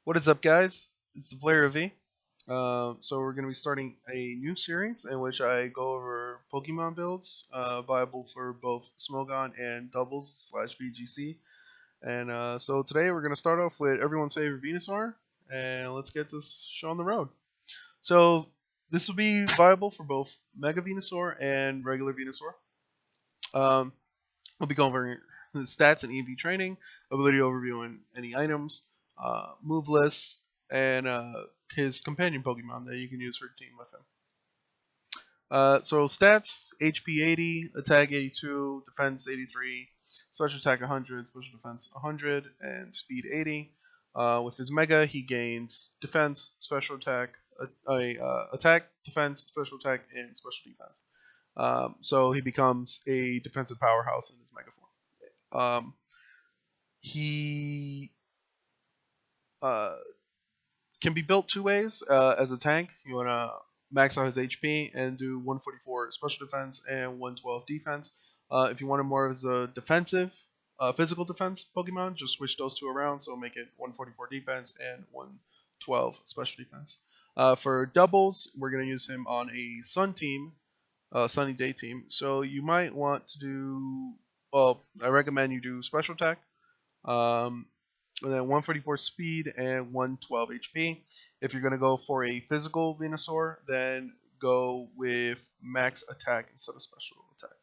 What is up, guys? It's the Player of V. So we're going to be starting a new series in which I go over Pokemon builds, viable for both Smogon and doubles / VGC. And so today we're going to start off with everyone's favorite Venusaur, and let's get this show on the road. So this will be viable for both Mega Venusaur and regular Venusaur. Um, we'll be going over the stats and EV training, ability overview and any items, move lists, and his companion Pokemon that you can use for a team with him. So stats: HP 80, attack 82, defense 83, special attack 100, special defense 100, and speed 80. With his Mega, he gains defense, special attack, attack, defense, special attack, and special defense. So he becomes a defensive powerhouse in his Mega form. He can be built two ways. As a tank, you want to max out his HP and do 144 special defense and 112 defense. If you want him more as a defensive, physical defense Pokemon, just switch those two around. So make it 144 defense and 112 special defense. For doubles, we're going to use him on a Sun team, Sunny Day team. So you might want to do. Well, I recommend you do special attack. And then 144 speed and 112 HP. If you're going to go for a physical Venusaur, then go with max attack instead of special attack.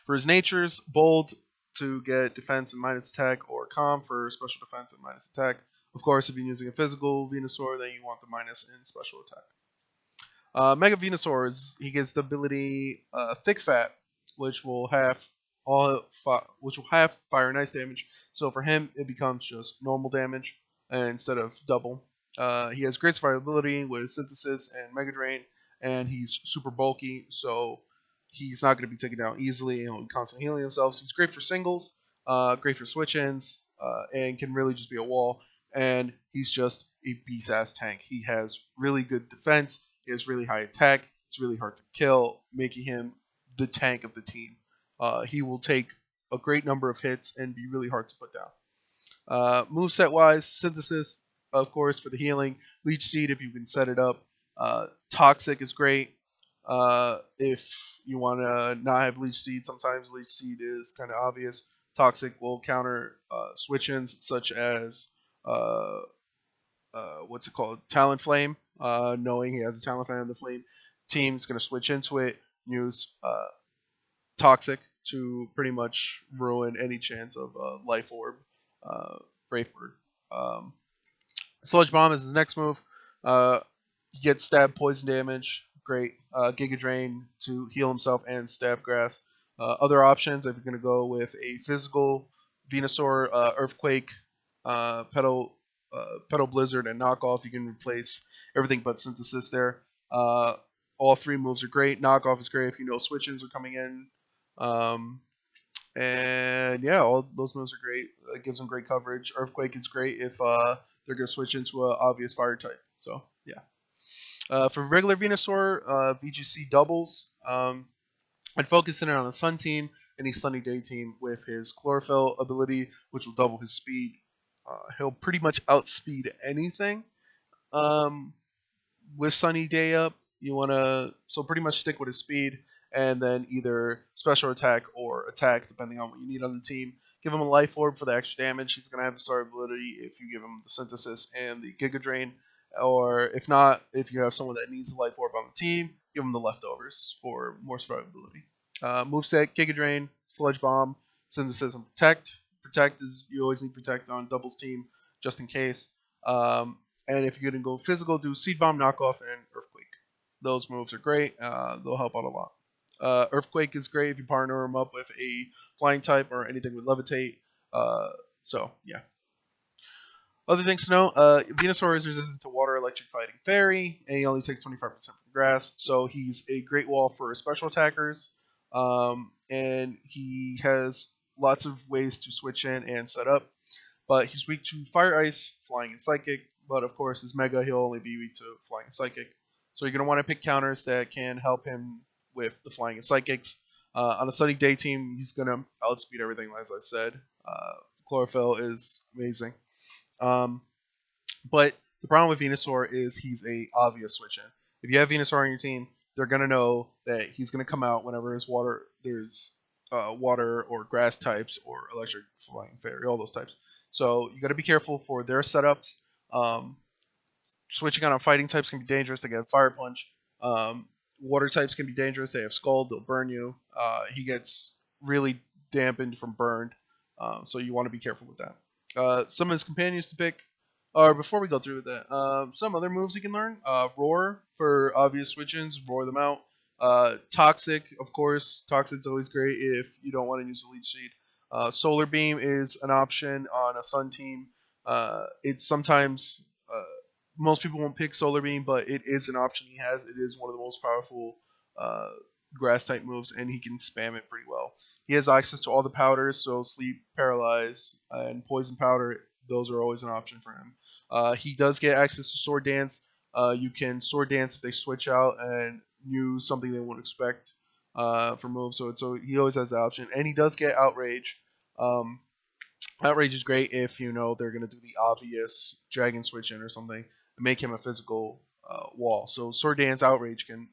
For his natures, bold to get defense and minus attack, or calm for special defense and minus attack. Of course, if you're using a physical Venusaur, then you want the minus in special attack. Mega Venusaur he gets the ability Thick Fat, which will have fire and ice damage. So for him, it becomes just normal damage instead of double. He has great survivability with Synthesis and Mega Drain, and he's super bulky, so he's not going to be taken down easily. He'll be constantly healing himself. So he's great for singles, great for switch-ins, and can really just be a wall. And he's just a beast-ass tank. He has really good defense. He has really high attack. It's really hard to kill, making him the tank of the team. He will take a great number of hits and be really hard to put down. Moveset wise, Synthesis, of course, for the healing. Leech Seed, if you can set it up. Toxic is great. If you want to not have Leech Seed, sometimes Leech Seed is kind of obvious. Toxic will counter switch-ins such as Talonflame. Knowing he has a Talonflame on the Flame team's going to switch into it, use Toxic to pretty much ruin any chance of Life Orb, Brave Bird. Sludge Bomb is his next move. He gets stab poison damage. Great. Giga Drain to heal himself and stab grass. Other options, if you're going to go with a physical Venusaur, Earthquake, Petal Blizzard, and Knockoff, you can replace everything but Synthesis there. All three moves are great. Knockoff is great if you know switch-ins are coming in. And yeah, all those moves are great. It gives them great coverage. Earthquake is great if they're going to switch into an obvious fire type. So yeah. For regular Venusaur, VGC doubles, I'd focus in on the Sun team and a Sunny Day team with his Chlorophyll ability, which will double his speed. He'll pretty much outspeed anything. With Sunny Day up, you want to pretty much stick with his speed, and then either special attack or attack, depending on what you need on the team. Give him a Life Orb for the extra damage. He's going to have the survivability if you give him the Synthesis and the Giga Drain. Or if not, if you have someone that needs a Life Orb on the team, give him the leftovers for more survivability. Moveset, Giga Drain, Sludge Bomb, Synthesis, and Protect. Protect is you always need Protect on doubles team, just in case. And if you're going to go physical, do Seed Bomb, Knockoff, and Earthquake. Those moves are great. They'll help out a lot. Earthquake is great if you partner him up with a flying type or anything with Levitate. So, yeah. Other things to know, Venusaur is resistant to Water, Electric, Fighting, Fairy, and he only takes 25% from grass. So he's a great wall for special attackers. And he has lots of ways to switch in and set up. But he's weak to Fire, Ice, Flying, and Psychic. But of course, his Mega, he'll only be weak to Flying and Psychic. So you're going to want to pick counters that can help him with the Flying and Psychics. On a Sunny Day team, he's going to outspeed everything, as I said. Chlorophyll is amazing. But the problem with Venusaur is he's a obvious switch in. If you have Venusaur on your team, they're gonna know that he's gonna come out whenever there's water or grass types or electric flying fairy, all those types. So you got to be careful for their setups. Um, Switching on fighting types can be dangerous. They get fire punch. Water types can be dangerous. They have scald. They'll burn you. He gets really dampened from burned. So you want to be careful with that. Some of his companions to pick. Or before we go through with that, some other moves you can learn. Roar for obvious switch-ins. Roar them out. Toxic, of course. Toxic's always great if you don't want to use the leech seed. Solar beam is an option on a sun team. It's sometimes most people won't pick Solar Beam, but it is an option he has. It is one of the most powerful uh, grass type moves, and he can spam it pretty well. He has access to all the powders, so Sleep, Paralyze, and Poison Powder. Those are always an option for him. He does get access to Sword Dance. You can Sword Dance if they switch out and use something they wouldn't expect for moves. So he always has the option, and he does get Outrage. Um, Outrage is great if you know they're going to do the obvious Dragon Switch in or something and make him a physical wall. So Sword Dance Outrage can,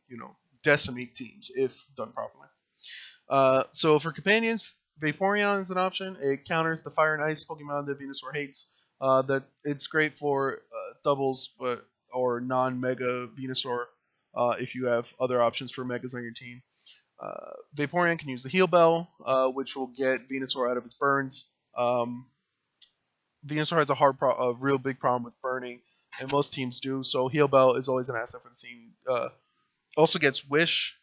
decimate teams if done properly. So for companions, Vaporeon is an option. It counters the Fire and Ice Pokemon that Venusaur hates. That it's great for doubles, or non-Mega Venusaur if you have other options for Megas on your team. Vaporeon can use the Heal Bell, which will get Venusaur out of his burns. Venusaur has a real big problem with burning, and most teams do. So Heal Bell is always an asset for the team. Also gets Wish,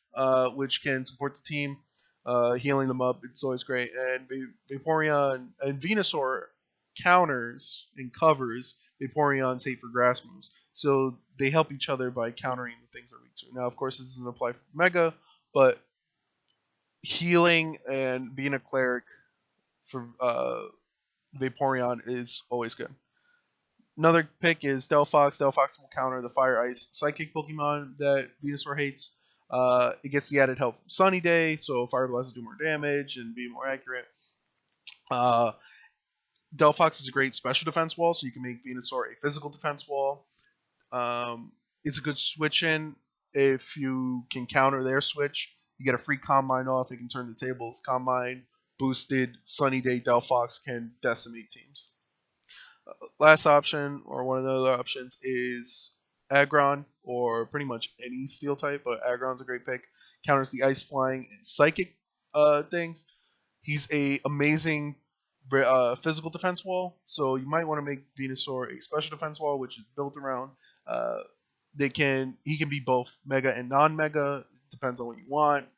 which can support the team, healing them up. It's always great. And Vaporeon and Venusaur counters and covers Vaporeon's hate for grass moves. So they help each other by countering the things they're weak to. Now, of course, this doesn't apply for Mega, but healing and being a cleric for Vaporeon is always good. Another pick is Delphox. Delphox will counter the Fire Ice Psychic Pokemon that Venusaur hates. It gets the added help from Sunny Day, so Fire Blast will do more damage and be more accurate. Uh, Delphox is a great special defense wall, so you can make Venusaur a physical defense wall. It's a good switch in if you can counter their switch. You get a free Combine off. They can turn the tables. Combine boosted Sunny Day Delphox can decimate teams. Last option, or one of the other options, is Aggron, or pretty much any steel type, but Aggron's a great pick. Counters the ice, flying, and psychic things. He's a amazing physical defense wall, so you might want to make Venusaur a special defense wall, which is built around. Uh, he can be both mega and non-mega. Depends on what you want.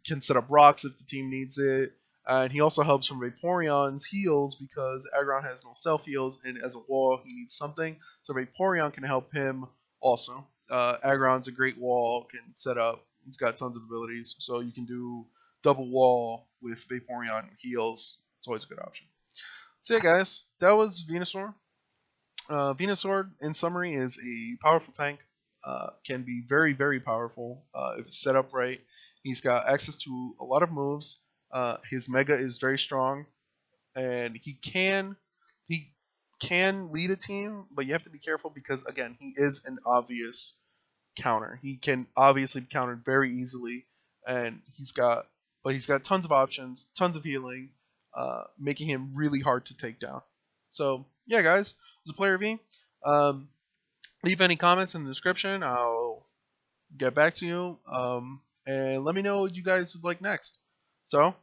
Can set up rocks if the team needs it. And he also helps from Vaporeon's heals because Aggron has no self heals, and as a wall, he needs something. So Vaporeon can help him also. Aggron's a great wall, can set up. He's got tons of abilities, so you can do double wall with Vaporeon heals. It's always a good option. So yeah, guys, that was Venusaur. Venusaur, in summary, is a powerful tank. Can be very, very powerful if it's set up right. He's got access to a lot of moves. His Mega is very strong, and he can lead a team, but you have to be careful because again, he is an obvious counter. He can obviously be countered very easily, and he's got tons of options, tons of healing, making him really hard to take down. So yeah, guys, it was a player V. Leave any comments in the description. I'll get back to you. And let me know what you guys would like next. So